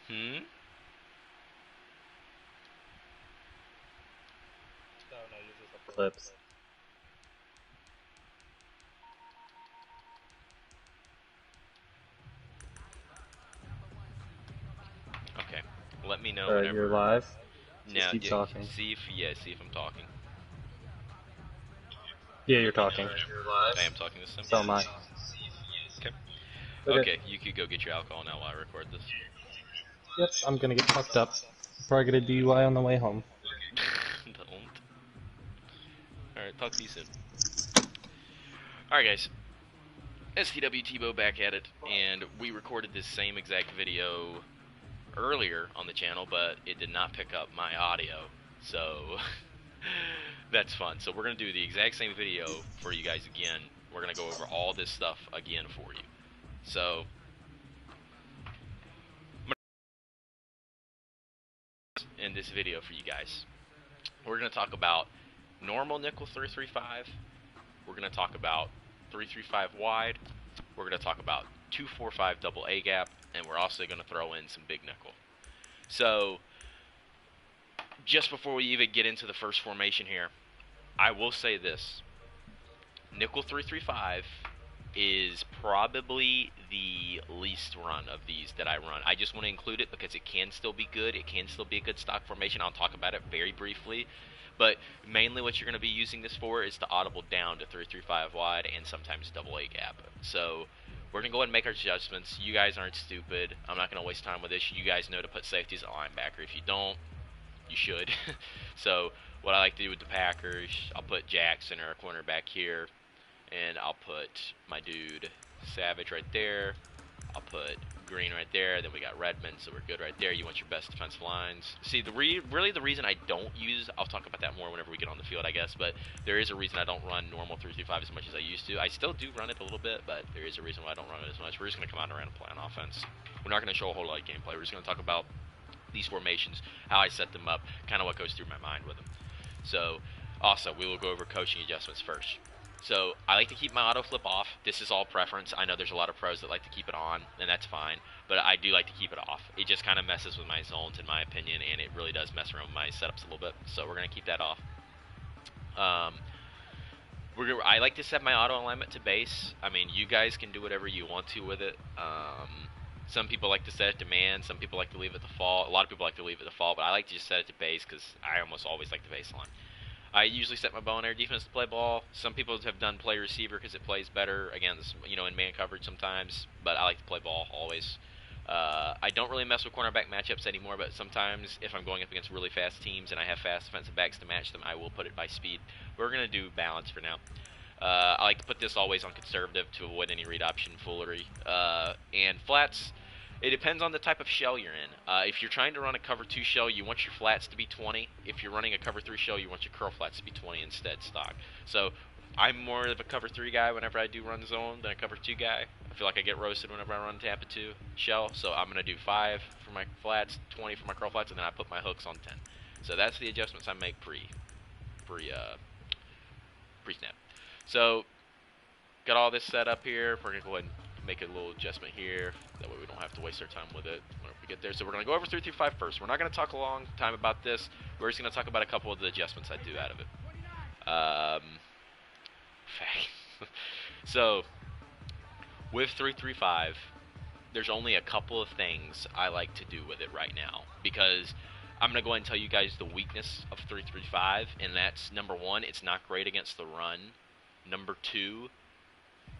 Hmm? Clips. Okay. Let me know Alright, you're whenever. live. Just Now, keep talking. see if I'm talking. Yeah, you're talking. I am talking this time. So am I. Okay. Okay. Okay, you could go get your alcohol now while I record this. Yep, I'm gonna get fucked up. Probably get a DUI on the way home. Don't. Alright, talk to you soon. Alright, guys. STW Tebow back at it, and we recorded this same exact video earlier on the channel, but it did not pick up my audio, so that's fun. So we're going to do the exact same video for you guys again. We're going to go over all this stuff again for you. So in this video for you guys, we're going to talk about normal nickel 335. We're going to talk about 335 wide. We're going to talk about 245 double A gap, and we're also going to throw in some big nickel. So just before we even get into the first formation here, I will say this. Nickel 335 is probably the least run of these that I run. I just want to include it because it can still be good. It can still be a good stock formation. I'll talk about it very briefly. But mainly what you're going to be using this for is to audible down to 335 wide and sometimes double A gap. So we're going to go ahead and make our adjustments. You guys aren't stupid. I'm not going to waste time with this. You guys know to put safeties at linebacker. If you don't, you should. So what I like to do with the Packers, I'll put Jackson or a cornerback here, and I'll put my dude Savage right there. I'll put Green right there. Then we got Redmond, so we're good right there. You want your best defensive lines. See, really the reason I don't use, I'll talk about that more whenever we get on the field, I guess, but there is a reason I don't run normal 335 as much as I used to. I still do run it a little bit, but there is a reason why I don't run it as much. We're just going to come out around and play on offense. We're not going to show a whole lot of gameplay. We're just going to talk about these formations, how I set them up, kind of what goes through my mind with them. So, also, we will go over coaching adjustments first. So, I like to keep my auto flip off. This is all preference. I know there's a lot of pros that like to keep it on, and that's fine. But I do like to keep it off. It just kind of messes with my zones, in my opinion, and it really does mess around with my setups a little bit. So, we're going to keep that off. I like to set my auto alignment to base. I mean, you guys can do whatever you want to with it. Some people like to set it to man. Some people like to leave it default. A lot of people like to leave it default, but I like to just set it to base because I almost always like the baseline. I usually set my bow and arrow defense to play ball. Some people have done play receiver because it plays better against, in man coverage sometimes, but I like to play ball always. I don't really mess with cornerback matchups anymore, but sometimes if I'm going up against really fast teams and I have fast defensive backs to match them, I will put it by speed. We're going to do balance for now. I like to put this always on conservative to avoid any read option foolery. And flats, it depends on the type of shell you're in. If you're trying to run a cover 2 shell, you want your flats to be 20. If you're running a cover 3 shell, you want your curl flats to be 20 instead stock. So I'm more of a cover 3 guy whenever I do run zone than a cover 2 guy. I feel like I get roasted whenever I run Tampa 2 shell, so I'm going to do 5 for my flats, 20 for my curl flats, and then I put my hooks on 10. So that's the adjustments I make pre-snap. So got all this set up here. We're going to go ahead and make a little adjustment here. That way we don't have to waste our time with it whenever we get there. So we're going to go over 335 first. We're not going to talk a long time about this. We're just going to talk about a couple of the adjustments I do out of it. So with 335, there's only a couple of things I like to do with it right now, because I'm going to go ahead and tell you guys the weakness of 335, and that's number 1, it's not great against the run. Number 2,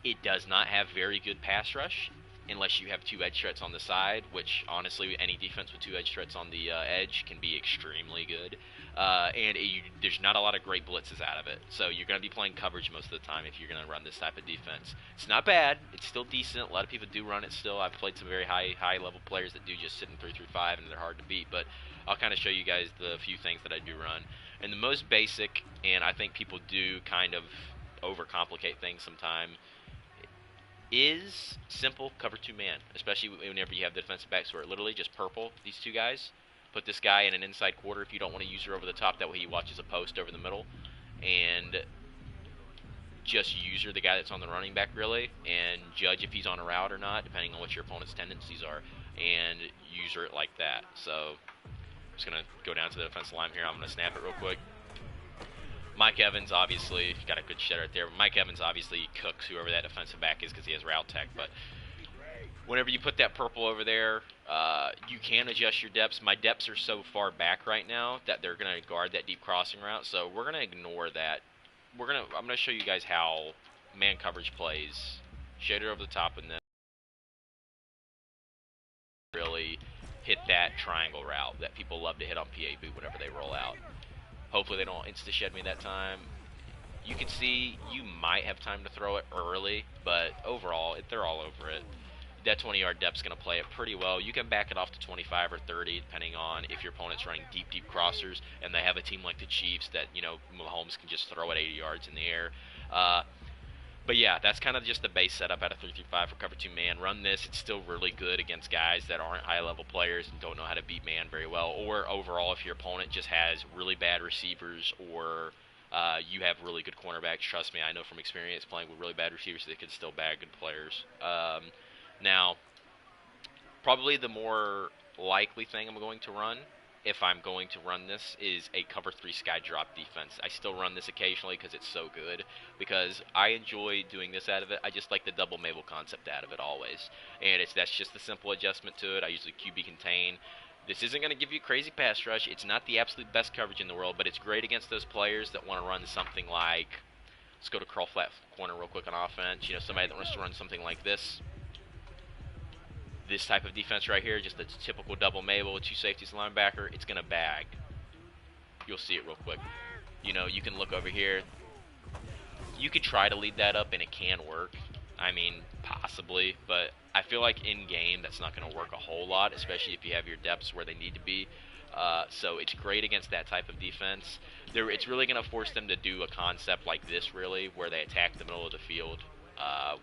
it does not have very good pass rush unless you have 2 edge threats on the side, which honestly any defense with 2 edge threats on the edge can be extremely good. And there's not a lot of great blitzes out of it, so you're going to be playing coverage most of the time if you're going to run this type of defense. It's not bad. It's still decent. A lot of people do run it still. I've played some very high level players that do just sit in 3-3-5, and they're hard to beat, but I'll kind of show you guys the few things that I do run. And the most basic, and I think people do kind of overcomplicate things sometimes, is simple cover 2 man, especially whenever you have the defensive backs who are literally just purple, these 2 guys. Put this guy in an inside quarter if you don't want to use her over the top. That way he watches a post over the middle. And just user the guy that's on the running back, really, and judge if he's on a route or not, depending on what your opponent's tendencies are, and user it like that. So I'm just going to go down to the defensive line here. I'm going to snap it real quick. Mike Evans, obviously, got a good shot right there. Mike Evans, obviously, cooks whoever that defensive back is because he has route tech. But whenever you put that purple over there, you can adjust your depths. My depths are so far back right now that they're going to guard that deep crossing route. So we're going to ignore that. I'm going to show you guys how man coverage plays. Shade it over the top and then really hit that triangle route that people love to hit on PA boot whenever they roll out. Hopefully they don't insta-shed me that time. You can see you might have time to throw it early, but overall, they're all over it. That 20-yard depth's going to play it pretty well. You can back it off to 25 or 30, depending on if your opponent's running deep, deep crossers, and they have a team like the Chiefs that, you know, Mahomes can just throw it 80 yards in the air. But yeah, that's kind of just the base setup out of 3-5 for cover 2 man. Run this. It's still really good against guys that aren't high-level players and don't know how to beat man very well. Or overall, if your opponent just has really bad receivers or you have really good cornerbacks. Trust me, I know from experience playing with really bad receivers they can still bag good players. Now, probably the more likely thing I'm going to run, if I'm going to run this, is a cover 3 Skydrop defense. I still run this occasionally because it's so good, because I enjoy doing this out of it. I just like the double Mabel concept out of it always, and that's just a simple adjustment to it. I usually QB contain. This isn't going to give you crazy pass rush. It's not the absolute best coverage in the world, but it's great against those players that want to run something like, let's go to curl flat corner real quick on offense. You know, somebody that wants to run something like this. This type of defense right here, just a typical double Mabel with 2 safeties and linebacker, it's going to bag. You'll see it real quick. You know, you can look over here. You could try to lead that up, and it can work. I mean, possibly, but I feel like in-game that's not going to work a whole lot, especially if you have your depths where they need to be. So it's great against that type of defense. It's really going to force them to do a concept like this, really, where they attack the middle of the field,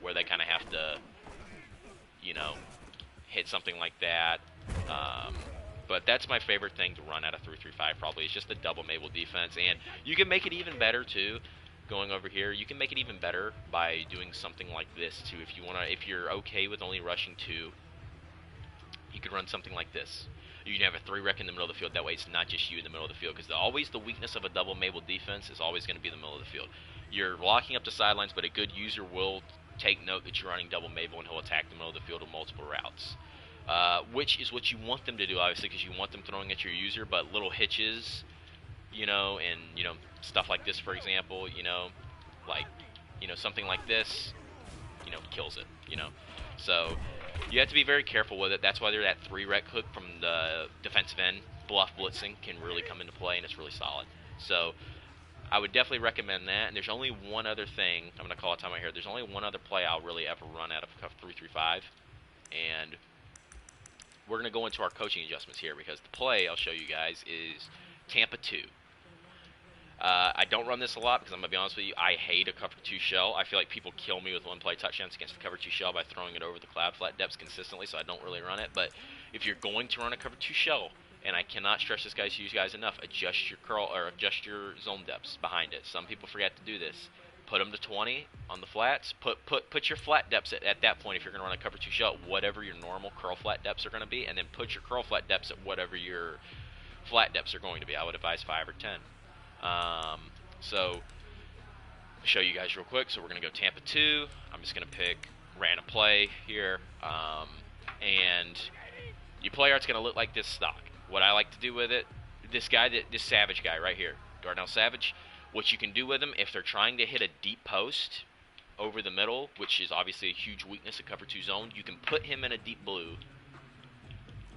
where they kind of have to, you know, hit something like that. But that's my favorite thing to run out of 3-3-5 probably. It's just the double Mabel defense. And you can make it even better too. Going over here, you can make it even better by doing something like this too. If you're okay with only rushing 2, you could run something like this. You can have a 3 rec in the middle of the field. That way it's not just you in the middle of the field. Because always the weakness of a double Mabel defense is always going to be in the middle of the field. You're locking up the sidelines, but a good user will take note that you're running double Mabel, and he'll attack the middle of the field with multiple routes, which is what you want them to do, obviously, because you want them throwing at your user. But little hitches, you know, and you know, stuff like this, for example, you know, like, you know, something like this, you know, kills it, you know. So you have to be very careful with it. That's why that 3 rec hook from the defensive end, bluff blitzing, can really come into play, and it's really solid. So I would definitely recommend that. And there's only one other thing. I'm going to call a time out here. There's only one other play I'll really ever run out of 3-3-5. And we're going to go into our coaching adjustments here, because the play I'll show you guys is Tampa 2. I don't run this a lot because I'm going to be honest with you, I hate a cover 2 shell. I feel like people kill me with 1-play touchdowns against the cover 2 shell by throwing it over the cloud flat depths consistently, so I don't really run it. But if you're going to run a cover 2 shell, and I cannot stress this to you guys enough, adjust your curl or adjust your zone depths behind it. Some people forget to do this. Put them to 20 on the flats. Put your flat depths at that point, if you're going to run a cover 2 shell, whatever your normal curl flat depths are going to be, and then put your curl flat depths at whatever your flat depths are going to be. I would advise 5 or 10. So show you guys real quick. So we're going to go Tampa 2. I'm just going to pick random play here, and your play art's going to look like this stock. What I like to do with it, this Savage guy right here, Darnell Savage, what you can do with him, if they're trying to hit a deep post over the middle, which is obviously a huge weakness of cover 2 zone, you can put him in a deep blue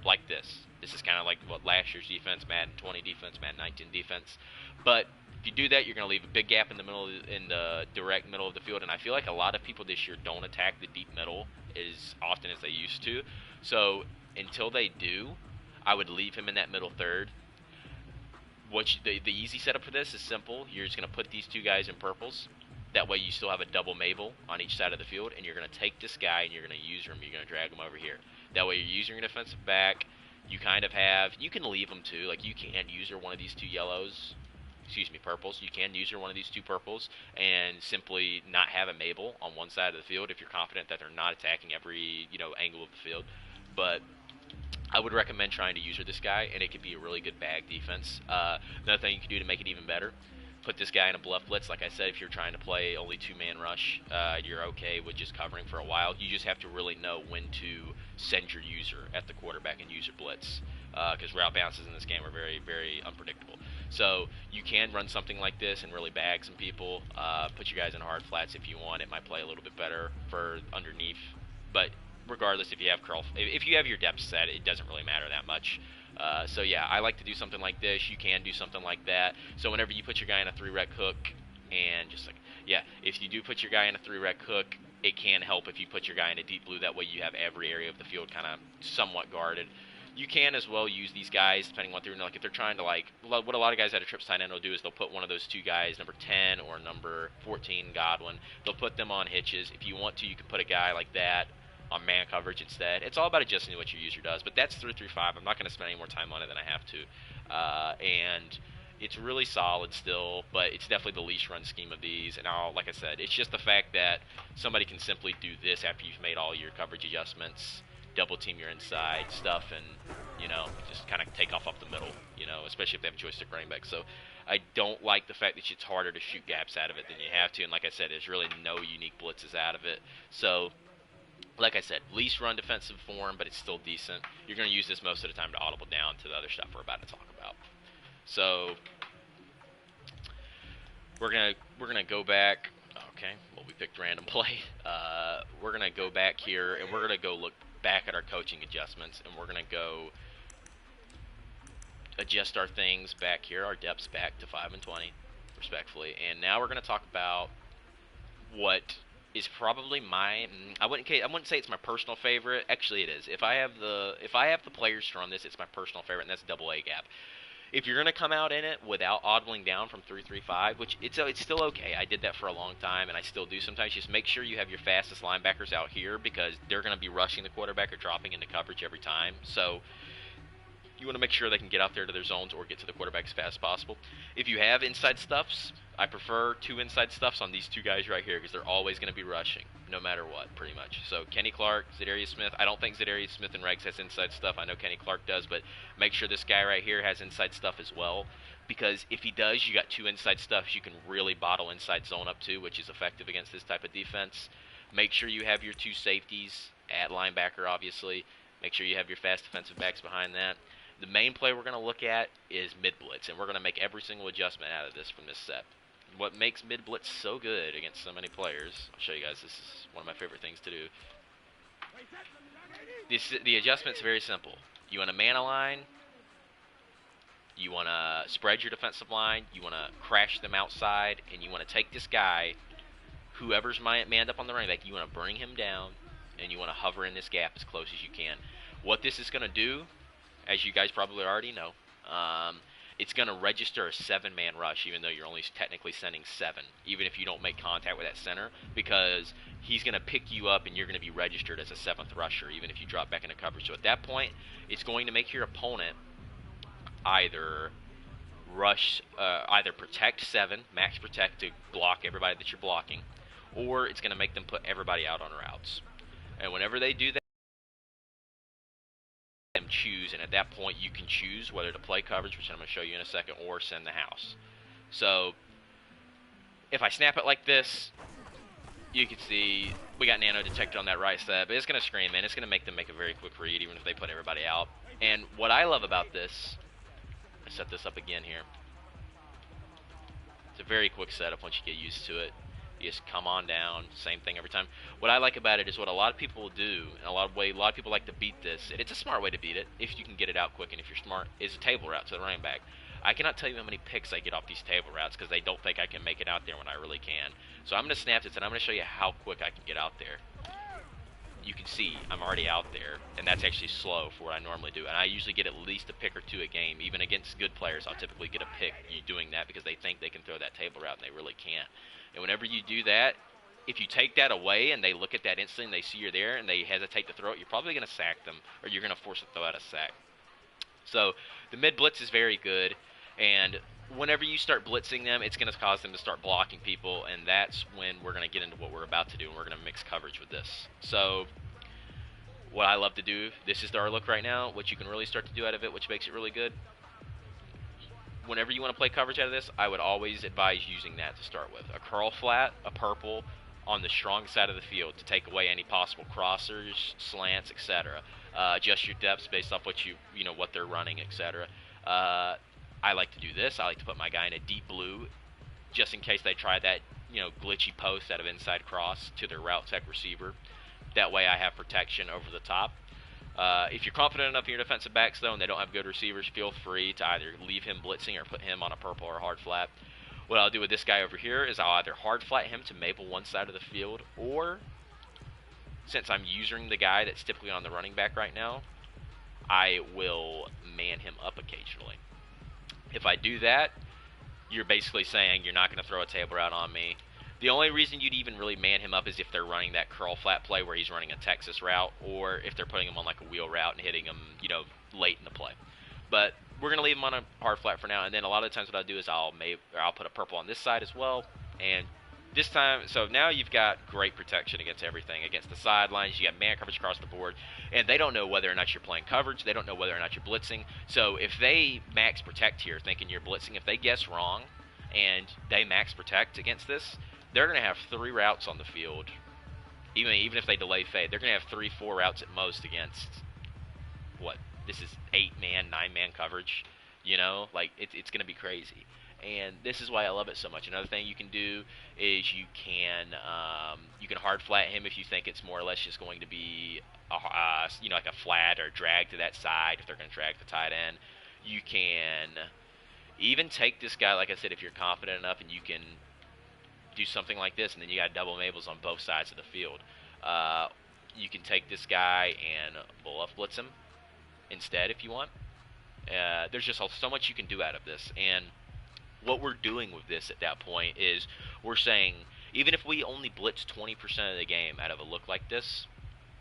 like this. This is kind of like what last year's defense, Madden 20 defense, Madden 19 defense. But if you do that, you're going to leave a big gap in the middle, in the direct middle of the field. And I feel like a lot of people this year don't attack the deep middle as often as they used to. So until they do, I would leave him in that middle third. The easy setup for this is simple. You're just going to put these 2 guys in purples. That way you still have a double Mabel on each side of the field, and you're going to take this guy and you're going to use him. You're going to drag him over here. That way you're using your defensive back. You kind of have, you can leave them too. Like you can't use one of these 2 yellows purples. You can use one of these 2 purples and simply not have a Mabel on one side of the field if you're confident that they're not attacking every, angle of the field. But I would recommend trying to user this guy, and it could be a really good bag defense. Another thing you can do to make it even better, put this guy in a Bluff Blitz. Like I said, if you're trying to play only 2-man rush, you're okay with just covering for a while. You just have to really know when to send your user at the quarterback and use your blitz, because route bounces in this game are very, very unpredictable. So you can run something like this and really bag some people. Put your guys in hard flats if you want. It might play a little bit better for underneath, but regardless, if you have your depth set, it doesn't really matter that much. So yeah, I like to do something like this. You can do something like that. So whenever you put your guy in a 3-rec hook, and if you do put your guy in a 3-rec hook, it can help if you put your guy in a deep blue. That way you have every area of the field kind of somewhat guarded. You can as well use these guys depending on what they're doing. Like if they're trying to what a lot of guys at a trips tight end will do is they'll put one of those 2 guys, number 10 or number 14 Godwin. They'll put them on hitches. If you want to, you can put a guy like that on man coverage instead. It's all about adjusting to what your user does, but that's 3-3-5. I'm not going to spend any more time on it than I have to. And it's really solid still, but it's definitely the least run scheme of these. And like I said, it's just the fact that somebody can simply do this after you've made all your coverage adjustments, double team your inside stuff, and just kind of take off up the middle, especially if they have a joystick running back. So I don't like the fact that it's harder to shoot gaps out of it than you have to, and like I said, there's really no unique blitzes out of it. So like I said, least run defensive form, but it's still decent. You're going to use this most of the time to audible down to the other stuff we're about to talk about. So we're gonna go back. Okay, well, we picked random play. We're gonna go back here, and we're gonna go look back at our coaching adjustments, and we're gonna go adjust our things back here, our depths back to 5 and 20, respectfully. And now we're gonna talk about what is probably I wouldn't say it's my personal favorite. Actually, it is. If I have the players to run this, it's my personal favorite, and that's double A gap. If you're going to come out in it without audibling down from 3-3-5, which it's still okay. I did that for a long time, and I still do sometimes. Just make sure you have your fastest linebackers out here because they're going to be rushing the quarterback or dropping into coverage every time. So you want to make sure they can get out there to their zones or get to the quarterback as fast as possible. If you have inside stuffs, I prefer 2 inside stuffs on these 2 guys right here because they're always going to be rushing, no matter what, pretty much. So Kenny Clark, Za'Darius Smith. I don't think Za'Darius Smith and Regs has inside stuff. I know Kenny Clark does, but make sure this guy right here has inside stuff as well, because if he does, you got 2 inside stuffs you can really bottle inside zone up to, which is effective against this type of defense. Make sure you have your 2 safeties at linebacker, obviously. Make sure you have your fast defensive backs behind that. The main play we're going to look at is mid-blitz, and we're going to make every single adjustment out of this from this set. What makes mid-blitz so good against so many players, I'll show you guys, this is one of my favorite things to do. The adjustment's very simple. You want to man align, you want to spread your defensive line, you want to crash them outside, and you want to take this guy, whoever's manned up on the running back, you want to bring him down, and you want to hover in this gap as close as you can. What this is going to do, as you guys probably already know, it's going to register a 7-man rush, even though you're only technically sending 7, even if you don't make contact with that center, because he's going to pick you up and you're going to be registered as a 7th rusher, even if you drop back into coverage. So at that point, it's going to make your opponent either protect 7, max protect to block everybody that you're blocking, or it's going to make them put everybody out on routes. And whenever they do that, them choose, and at that point you can choose whether to play coverage, which I'm going to show you in a second, or send the house. So if I snap it like this, you can see we got nano detected on that right side, but it's going to scream in. It's going to make them make a very quick read, even if they put everybody out. And what I love about this, I set this up again here. It's a very quick setup once you get used to it. You just come on down, same thing every time. What I like about it is what a lot of people will do, and a lot of people like to beat this, and it's a smart way to beat it, if you can get it out quick and if you're smart, is a table route to the running back. I cannot tell you how many picks I get off these table routes because they don't think I can make it out there when I really can. So I'm going to snap this, and I'm going to show you how quick I can get out there. You can see I'm already out there, and that's actually slow for what I normally do. And I usually get at least a pick or 2 a game. Even against good players, I'll typically get a pick doing that because they think they can throw that table route, and they really can't. And whenever you do that, if you take that away and they look at that instantly and they see you're there and they hesitate to throw it, you're probably going to sack them, or you're going to force them to throw out a sack. So the mid blitz is very good, and whenever you start blitzing them, it's going to cause them to start blocking people, and that's when we're going to get into what we're about to do, and we're going to mix coverage with this. So what I love to do, this is our look right now, what you can really start to do out of it, which makes it really good. Whenever you want to play coverage out of this, I would always advise using that to start with. A curl flat, a purple, on the strong side of the field to take away any possible crossers, slants, etc. Adjust your depths based off what what they're running, etc. I like to do this. I like to put my guy in a deep blue, just in case they try that glitchy post out of inside cross to their route tech receiver. That way I have protection over the top. If you're confident enough in your defensive backs, though, and they don't have good receivers, feel free to either leave him blitzing or put him on a purple or hard flat. What I'll do with this guy over here is I'll either hard flat him to Mabel one side of the field, or since I'm using the guy that's typically on the running back right now, I will man him up occasionally. If I do that, you're basically saying you're not going to throw a table route on me. The only reason you'd even really man him up is if they're running that curl flat play where he's running a Texas route, or if they're putting him on like a wheel route and hitting him, late in the play. But we're going to leave him on a hard flat for now, and then a lot of the times what I'll do is I'll put a purple on this side as well, and this time, so now you've got great protection against everything, against the sidelines. You got man coverage across the board, and they don't know whether or not you're playing coverage. They don't know whether or not you're blitzing. So if they max protect here thinking you're blitzing, if they guess wrong and they max protect against this, they're going to have 3 routes on the field. Even if they delay fade, they're going to have 3-4 routes at most against what? This is 8-man, 9-man coverage. It's going to be crazy. And this is why I love it so much. Another thing you can do is you can hard flat him if you think it's more or less just going to be like a flat or drag to that side if they're going to drag the tight end. You can even take this guy, like I said, if you're confident enough, and you can do something like this, and then you got double Mabels on both sides of the field. You can take this guy and Bluff Blitz him instead if you want. There's just so much you can do out of this, and what we're doing with this at that point is we're saying, even if we only blitz 20% of the game out of a look like this,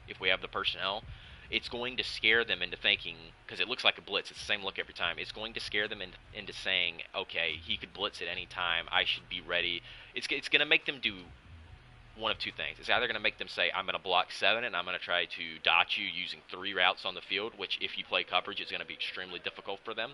if we have the personnel, it's going to scare them into thinking, because it looks like a blitz, it's the same look every time, it's going to scare them into saying, okay, he could blitz at any time, I should be ready. It's going to make them do one of two things. It's either going to make them say, I'm going to block 7 and I'm going to try to dot you using 3 routes on the field, which if you play coverage is going to be extremely difficult for them.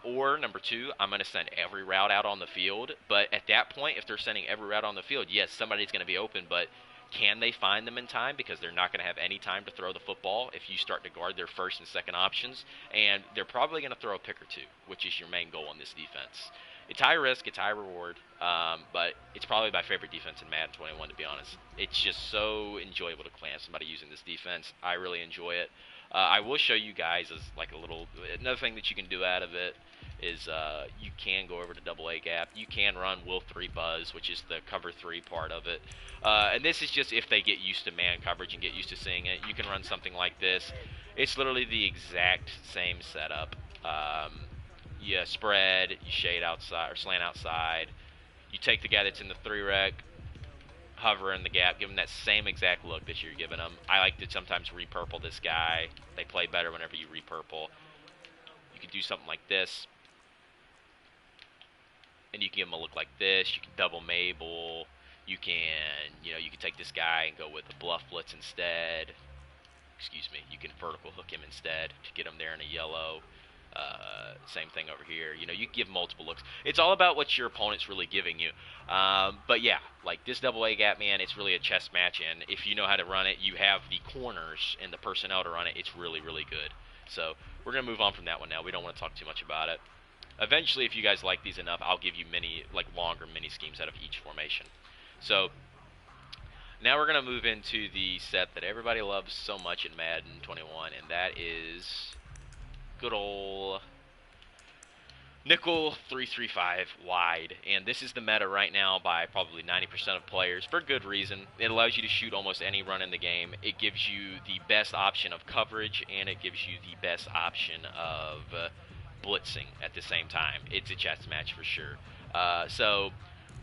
Or number 2, I'm going to send every route out on the field. But at that point, if they're sending every route on the field, yes, somebody's going to be open, but can they find them in time? Because they're not going to have any time to throw the football if you start to guard their first and second options. And they're probably going to throw a pick or 2, which is your main goal in this defense. It's high risk, it's high reward, but it's probably my favorite defense in Madden 21, to be honest. It's just so enjoyable to clamp somebody using this defense. I really enjoy it. I will show you guys as like another thing that you can do out of it is you can go over to double A gap. You can run Will 3 Buzz, which is the cover 3 part of it. And this is just if they get used to man coverage and get used to seeing it. You can run something like this. It's literally the exact same setup. You spread, you shade outside or slant outside. You take the guy that's in the 3 rec, hover in the gap, give him that same exact look that you're giving them. I like to sometimes repurple this guy. They play better whenever you repurple. You can do something like this, and you can give them a look like this. You can double Mabel. You can, you can take this guy and go with a Bluff Blitz instead. Excuse me. You can vertical hook him instead to get him there in a yellow. Same thing over here. You can give multiple looks. It's all about what your opponent's really giving you. But yeah, like this double A gap, man, it's really a chess match, and if you know how to run it, you have the corners and the personnel to run it. It's really, really good. So we're gonna move on from that one now. We don't want to talk too much about it. Eventually, if you guys like these enough, I'll give you longer mini schemes out of each formation. So now we're gonna move into the set that everybody loves so much in Madden 21, and that is good old nickel 335 wide. And this is the meta right now by probably 90% of players, for good reason. It allows you to shoot almost any run in the game. It gives you the best option of coverage, and it gives you the best option of blitzing at the same time. It's a chess match for sure. So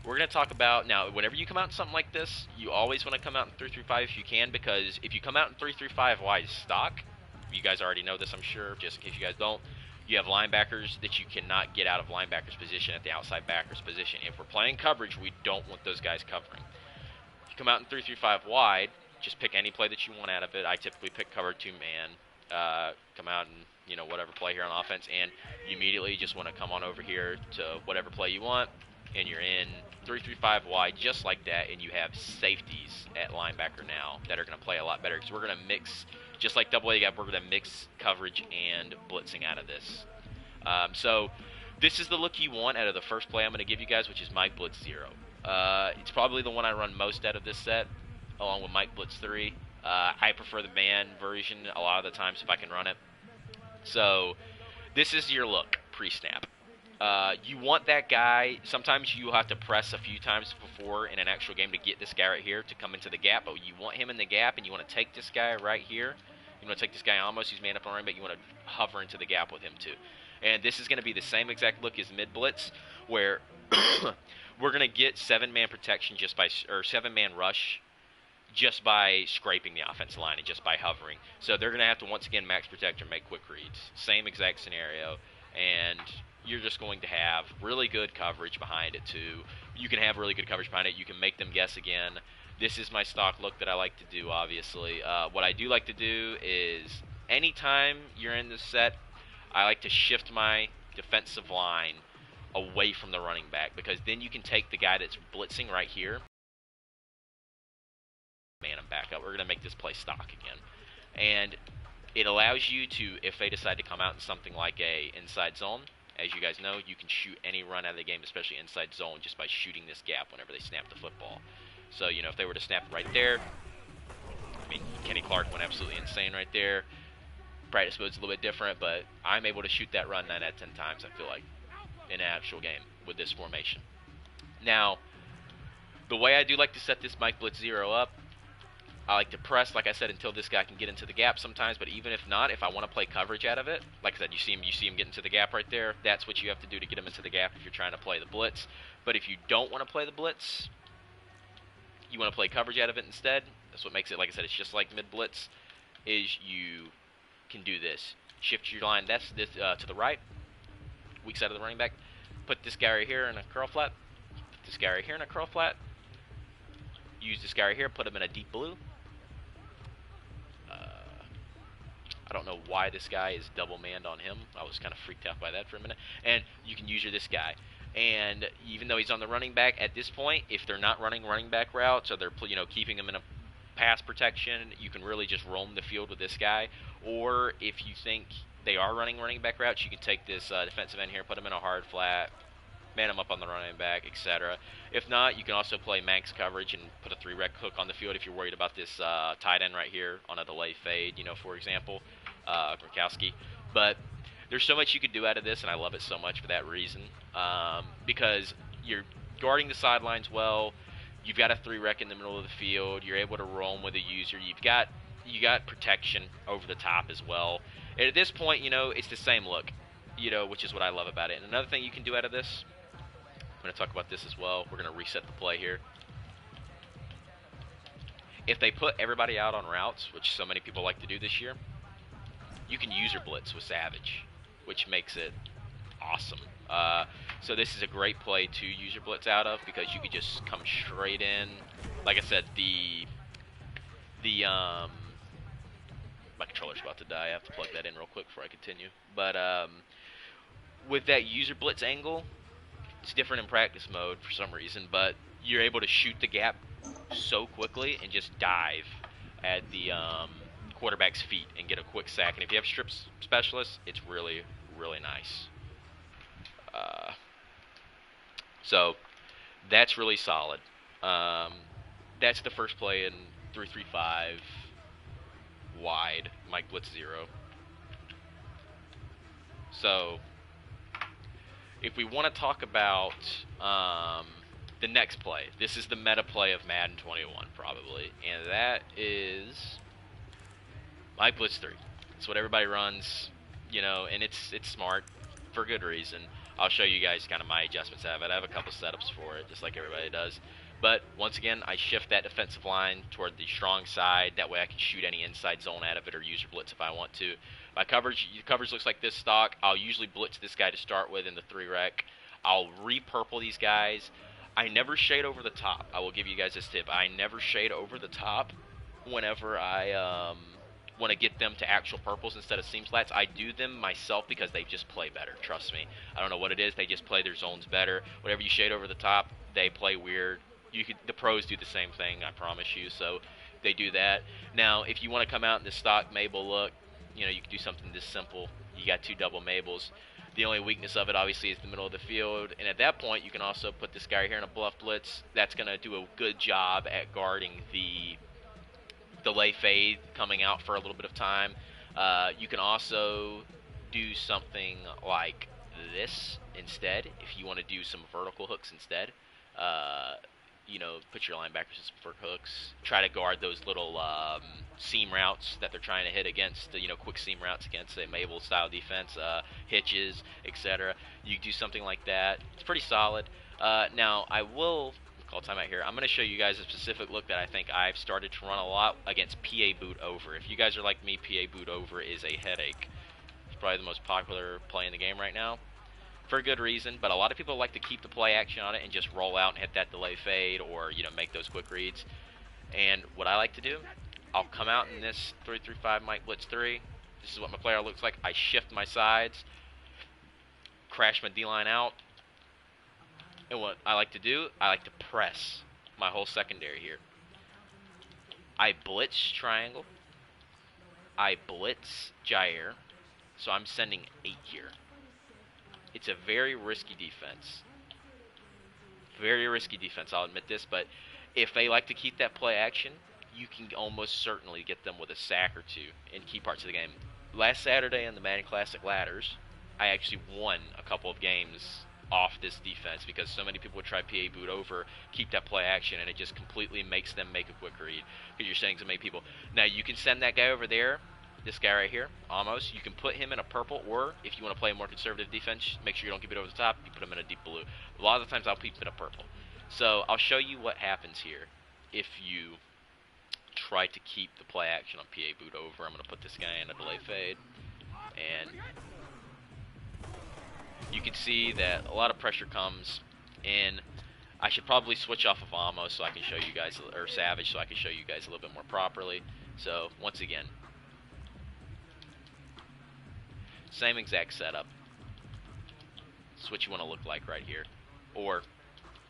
we're going to talk about, now, whenever you come out in something like this, you always want to come out in 335 if you can, because if you come out in 335 wide stock, you guys already know this, I'm sure, just in case you guys don't, You have linebackers that you cannot get out of linebackers position at the outside backers position. If we're playing coverage, we don't want those guys covering. If you come out in 3-3-5 wide, just pick any play that you want out of it. I typically pick cover 2-man. Come out and, you know, whatever play here on offense, and you immediately just want to come on over here to whatever play you want, and you're in 3-3-5 wide just like that, and you have safeties at linebacker now that are going to play a lot better, because we're going to mix, just like double A gap, we're going to mix coverage and blitzing out of this. So this is the look you want out of the first play I'm going to give you guys, which is Mike Blitz 0. It's probably the one I run most out of this set, along with Mike Blitz 3. I prefer the man version a lot of the times if I can run it. So this is your look pre-snap. You want that guy. Sometimes you have to press a few times before in an actual game to get this guy right here to come into the gap, but you want him in the gap, and you want to take this guy right here. You want to take this guy almost who's man up on running back. You want to hover into the gap with him too. And this is going to be the same exact look as mid blitz, where we're going to get 7-man protection just by, or 7-man rush just by scraping the offensive line and just by hovering. So they're going to have to, once again, max protect or make quick reads. Same exact scenario, and you're just going to have really good coverage behind it, too. You can have really good coverage behind it. You can make them guess again. This is my stock look that I like to do, obviously. What I do like to do is, anytime you're in this set, I like to shift my defensive line away from the running back, because then you can take the guy that's blitzing right here, man him back up. We're going to make this play stock again. And it allows you to, if they decide to come out in something like a inside zone, as you guys know, you can shoot any run out of the game, especially inside zone, just by shooting this gap whenever they snap the football. So, you know, if they were to snap right there, I mean, Kenny Clark went absolutely insane right there. Practice mode's a little bit different, but I'm able to shoot that run 9 out of 10 times, I feel like, in an actual game with this formation. Now, the way I do like to set this Mike Blitz 0 up, I like to press, like I said, until this guy can get into the gap sometimes, but even if not, if I want to play coverage out of it, like I said, you see him get into the gap right there. That's what you have to do to get him into the gap if you're trying to play the blitz. But if you don't want to play the blitz, you want to play coverage out of it instead. That's what makes it, like I said, it's just like mid blitz, is you can do this. Shift your line to the right, weak side of the running back. Put this guy right here in a curl flat. Put this guy right here in a curl flat. Use this guy right here, put him in a deep blue. I don't know why this guy is double manned on him. I was kind of freaked out by that for a minute. And you can use this guy. And even though he's on the running back, at this point, if they're not running running back routes, or they're, you know, keeping him in a pass protection, you can really just roam the field with this guy. Or if you think they are running running back routes, you can take this defensive end here, put him in a hard flat, man him up on the running back, etc. If not, you can also play max coverage and put a 3-rec hook on the field if you're worried about this tight end right here on a delay fade, you know, for example, Gronkowski. But there's so much you could do out of this, and I love it so much for that reason, because you're guarding the sidelines well. You've got a 3-rec in the middle of the field. You're able to roam with a user. You got protection over the top as well. And at this point, you know, it's the same look, you know, which is what I love about it. And another thing you can do out of this, I'm going to talk about this as well. We're going to reset the play here. If they put everybody out on routes, which so many people like to do this year, you can user blitz with Savage, which makes it awesome. So this is a great play to user blitz out of, because you could just come straight in. Like I said, my controller's about to die. I have to plug that in real quick before I continue. But with that user blitz angle, it's different in practice mode for some reason, but you're able to shoot the gap so quickly and just dive at the quarterback's feet and get a quick sack. And if you have strip specialists, it's really, really nice. So that's really solid. That's the first play in 3-3-5 wide, Mike Blitz 0. So if we want to talk about the next play, this is the meta play of Madden 21 probably, and that is Mike Blitz 3. It's what everybody runs, you know, and it's smart for good reason. I'll show you guys kind of my adjustments of it. I have a couple setups for it, just like everybody does. But once again, I shift that defensive line toward the strong side. That way I can shoot any inside zone out of it or use your blitz if I want to. My coverage looks like this stock. I'll usually blitz this guy to start with in the 3-rec. I'll re-purple these guys. I never shade over the top. I will give you guys this tip. I never shade over the top whenever I want to get them to actual purples instead of seam slats. I do them myself because they just play better. Trust me. I don't know what it is. They just play their zones better. Whatever you shade over the top, they play weird. The pros do the same thing, I promise you. So they do that. Now, if you want to come out in the stock Mabel look, you can do something this simple. You got 2 double Mabels. The only weakness of it, obviously, is the middle of the field. And at that point, you can also put this guy here in a Bluff Blitz. That's going to do a good job at guarding the delay fade coming out for a little bit of time. You can also do something like this instead if you want to do some vertical hooks instead. Put your linebackers in some vertical hooks. Try to guard those little seam routes that they're trying to hit against, quick seam routes against a Mabel style defense, hitches, etc. You do something like that. It's pretty solid. Now, I will call timeout here. I'm going to show you guys a specific look that I think I've started to run a lot against PA boot over. If you guys are like me, PA boot over is a headache. It's probably the most popular play in the game right now, for a good reason, but a lot of people like to keep the play action on it and just roll out and hit that delay fade or, make those quick reads. And what I like to do, I'll come out in this 3-3-5 Mike Blitz 3. This is what my player looks like. I shift my sides, crash my D-line out, and what I like to do, I like to press my whole secondary here. I blitz triangle, I blitz gyre, so I'm sending 8 here. It's a very risky defense. Very risky defense, I'll admit this, but if they like to keep that play action, you can almost certainly get them with a sack or 2 in key parts of the game. Last Saturday in the Madden Classic Ladders, I actually won a couple of games off this defense because so many people would try PA boot over, keep that play action, and it just completely makes them make a quick read because you're sending so many people. Now, you can send that guy over there, this guy right here, Amos. You can put him in a purple, or if you want to play a more conservative defense, make sure you don't keep it over the top, you put him in a deep blue. A lot of the times I'll keep him in a purple. So I'll show you what happens here if you try to keep the play action on PA boot over. I'm going to put this guy in a delay fade, and you can see that a lot of pressure comes in. I should probably switch off of Amos so I can show you guys, or Savage, so I can show you guys a little bit more properly. So once again, same exact setup. That's what you want to look like right here. Or if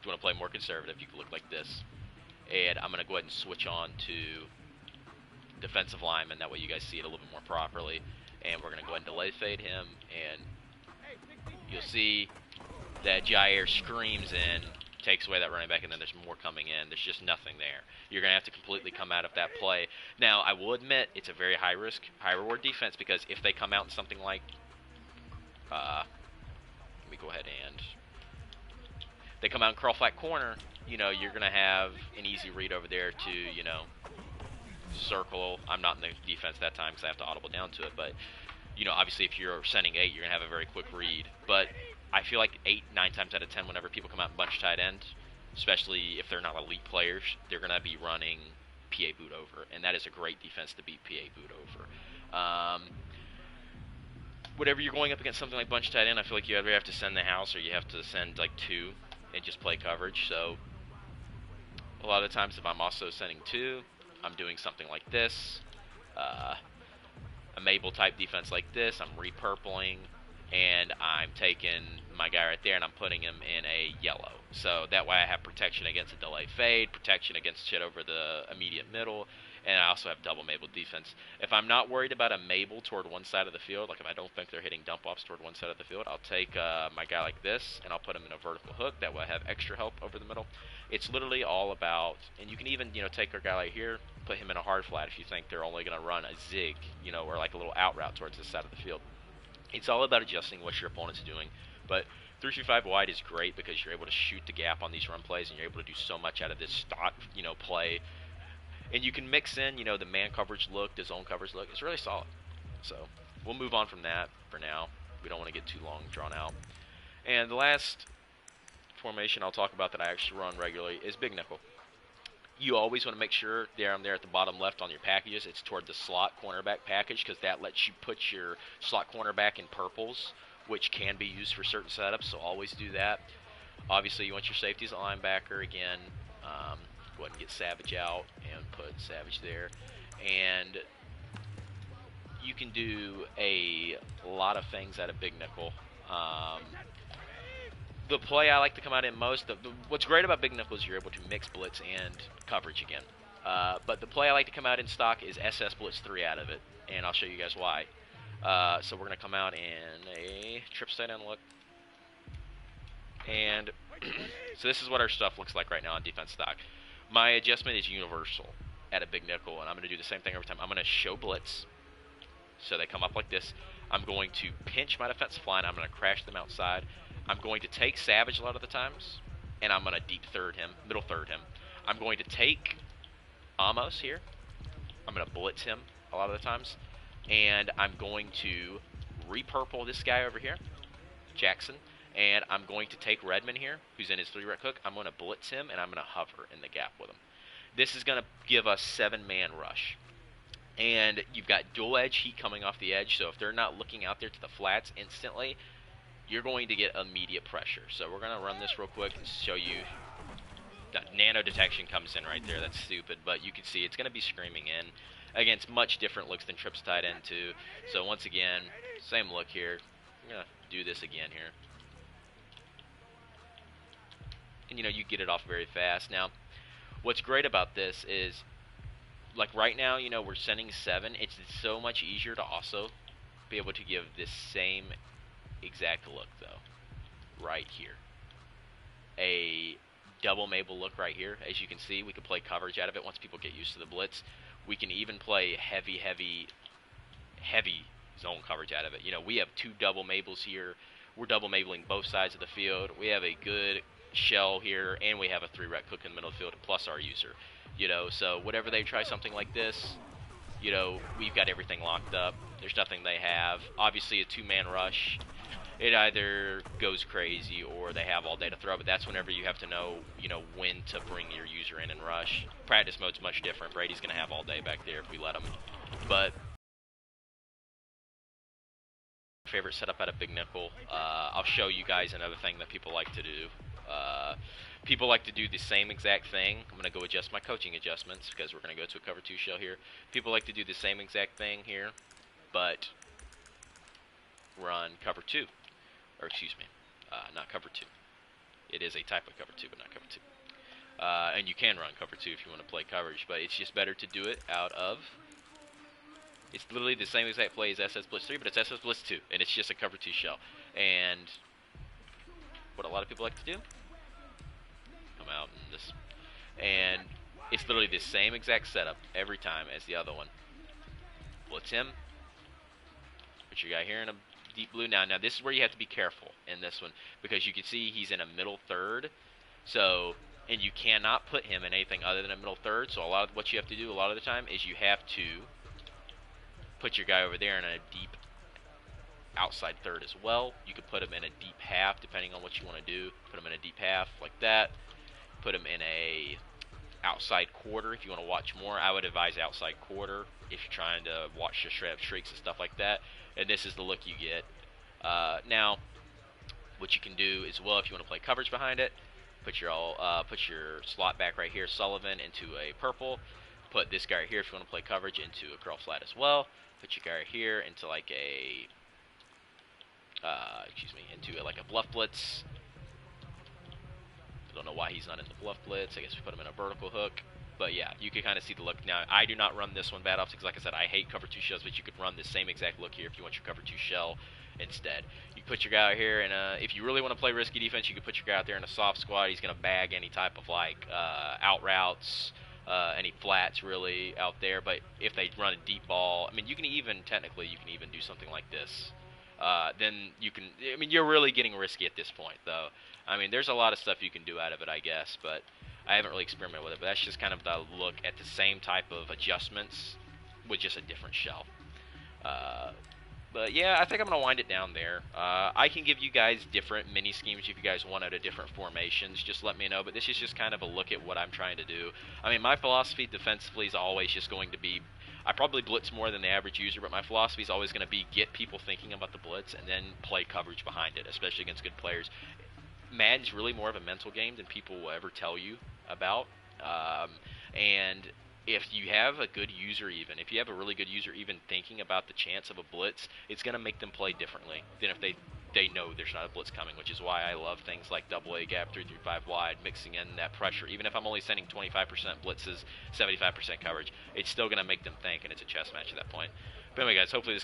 you want to play more conservative, you can look like this. And I'm going to go ahead and switch on to defensive lineman. That way you guys see it a little bit more properly. And we're going to go ahead and delay fade him, and you'll see that Jair screams in, takes away that running back, and then there's more coming in. There's just nothing there. You're going to have to completely come out of that play. Now, I will admit, it's a very high-risk, high-reward defense, because if they come out in something like, let me go ahead and, they come out in curl flat corner, you're going to have an easy read over there to, circle. I'm not in the defense that time because I have to audible down to it, but obviously if you're sending 8, you're going to have a very quick read. But I feel like 8, 9 times out of 10, whenever people come out in bunch tight end, especially if they're not elite players, they're going to be running PA boot over, and that is a great defense to beat PA boot over. Whenever you're going up against something like bunch tight end, I feel like you either have to send the house or you have to send like 2 and just play coverage. So a lot of the times if I'm also sending 2, I'm doing something like this, a Mabel type defense like this. I'm repurpling, and I'm taking my guy right there and I'm putting him in a yellow. So that way I have protection against a delay fade, protection against shit over the immediate middle, and I also have double Mabel defense. If I'm not worried about a Mabel toward one side of the field, like if I don't think they're hitting dump offs toward one side of the field, I'll take my guy like this and I'll put him in a vertical hook. That way I have extra help over the middle. It's literally all about, and you can even take our guy like here, put him in a hard flat if you think they're only going to run a zig, or like a little out route towards this side of the field. It's all about adjusting what your opponent's doing. But 3-3-5 wide is great because you're able to shoot the gap on these run plays, and you're able to do so much out of this stock, play. And you can mix in, the man coverage look, the zone coverage look. It's really solid. So we'll move on from that for now. We don't want to get too long drawn out. And the last formation I'll talk about that I actually run regularly is big nickel. You always want to make sure down there at the bottom left on your packages, it's toward the slot cornerback package, because that lets you put your slot cornerback in purples, which can be used for certain setups, so always do that. Obviously, you want your safety as a linebacker. Again, go ahead and get Savage out and put Savage there. And you can do a lot of things out of big nickel. The play I like to come out in most, what's great about big nickel is you're able to mix blitz and coverage again. But the play I like to come out in stock is SS Blitz 3 out of it, and I'll show you guys why. So we're going to come out in a trip side and look. And so this is what our stuff looks like right now on defense stock. My adjustment is universal at a big nickel, and I'm going to do the same thing every time. I'm going to show blitz, so they come up like this. I'm going to pinch my defensive line. I'm going to crash them outside. I'm going to take Savage a lot of the times, and I'm going to deep third him, middle third him. I'm going to take Amos here. I'm going to blitz him a lot of the times, and I'm going to repurple this guy over here, Jackson, and I'm going to take Redmond here, who's in his 3-rec hook. I'm going to blitz him, and I'm going to hover in the gap with him. This is going to give us 7-man rush. And you've got dual edge heat coming off the edge, so if they're not looking out there to the flats instantly, you're going to get immediate pressure. So we're going to run this real quick and show you that nano detection comes in right there. That's stupid, but you can see it's going to be screaming in against much different looks than trips tight end too. So once again, same look here. I'm going to do this again here. And you get it off very fast. Now, what's great about this is, like right now, we're sending 7. It's so much easier to also be able to give this same exact look though, right here. A double Mabel look right here. As you can see, we can play coverage out of it once people get used to the blitz. We can even play heavy zone coverage out of it. We have 2 double Mabels here. We're double Mabeling both sides of the field. We have a good shell here, and we have a 3-rec hook in the middle of the field plus our user. So whatever they try something like this, we've got everything locked up. There's nothing they have. Obviously, a 2-man rush, it either goes crazy or they have all day to throw, but that's whenever you have to know, when to bring your user in and rush. Practice mode's much different. Brady's going to have all day back there if we let him. But favorite setup out of big nickel, I'll show you guys another thing that people like to do. People like to do the same exact thing. I'm going to go adjust my coaching adjustments because we're going to go to a cover 2 shell here. People like to do the same exact thing here, but run cover 2. Or excuse me, not cover 2. It is a type of cover 2, but not cover 2. And you can run cover 2 if you want to play coverage, but it's just better to do it out of... It's literally the same exact play as SS Blitz 3, but it's SS Blitz 2, and it's just a cover 2 shell. And what a lot of people like to do, come out and just, and it's literally the same exact setup every time as the other one. Blitz him, put your guy here in a deep blue. Now this is where you have to be careful in this one, because you can see he's in a middle third, so, and you cannot put him in anything other than a middle third, so a lot of what you have to do a lot of the time is you have to put your guy over there in a deep outside third as well. You could put him in a deep half depending on what you want to do. Put him in a deep half like that. Put him in a outside quarter if you want to watch more. I would advise outside quarter if you're trying to watch the straight up streaks and stuff like that. And this is the look you get. Now, what you can do as well if you want to play coverage behind it, put your slot back right here, Sullivan, into a purple. Put this guy right here if you want to play coverage into a curl flat as well. Put your guy right here into like a into like a Bluff Blitz. I don't know why he's not in the Bluff Blitz. I guess we put him in a vertical hook. But yeah, you can kind of see the look. Now, I do not run this one bad off because, like I said, I hate cover 2 shells, but you could run the same exact look here if you want your cover 2 shell instead. You put your guy out here, and if you really want to play risky defense, you could put your guy out there in a soft squat. He's going to bag any type of like out routes, any flats really out there. But if they run a deep ball, I mean, you can even technically do something like this. Then you can, I mean, you're really getting risky at this point, though. I mean, there's a lot of stuff you can do out of it, I guess, but I haven't really experimented with it. But that's just kind of the look at the same type of adjustments with just a different shell. But But yeah, I think I'm going to wind it down there. I can give you guys different mini schemes if you guys want out of different formations. Just let me know. But this is just kind of a look at what I'm trying to do. I mean, my philosophy defensively is always just going to be, I probably blitz more than the average user, but my philosophy is always going to be get people thinking about the blitz and then play coverage behind it, especially against good players. Madden's really more of a mental game than people will ever tell you about. And if you have a good user if you have a really good user even thinking about the chance of a blitz, it's going to make them play differently than if they know there's not a blitz coming, which is why I love things like double A gap, 3-3-5 wide, mixing in that pressure. Even if I'm only sending 25% blitzes, 75% coverage, it's still going to make them think, and it's a chess match at that point. But anyway, guys, hopefully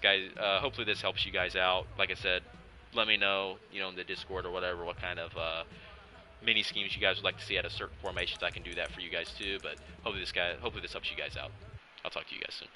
this helps you guys out. Like I said, let me know, in the Discord or whatever, what kind of mini schemes you guys would like to see out of certain formations. I can do that for you guys too. But hopefully this helps you guys out. I'll talk to you guys soon.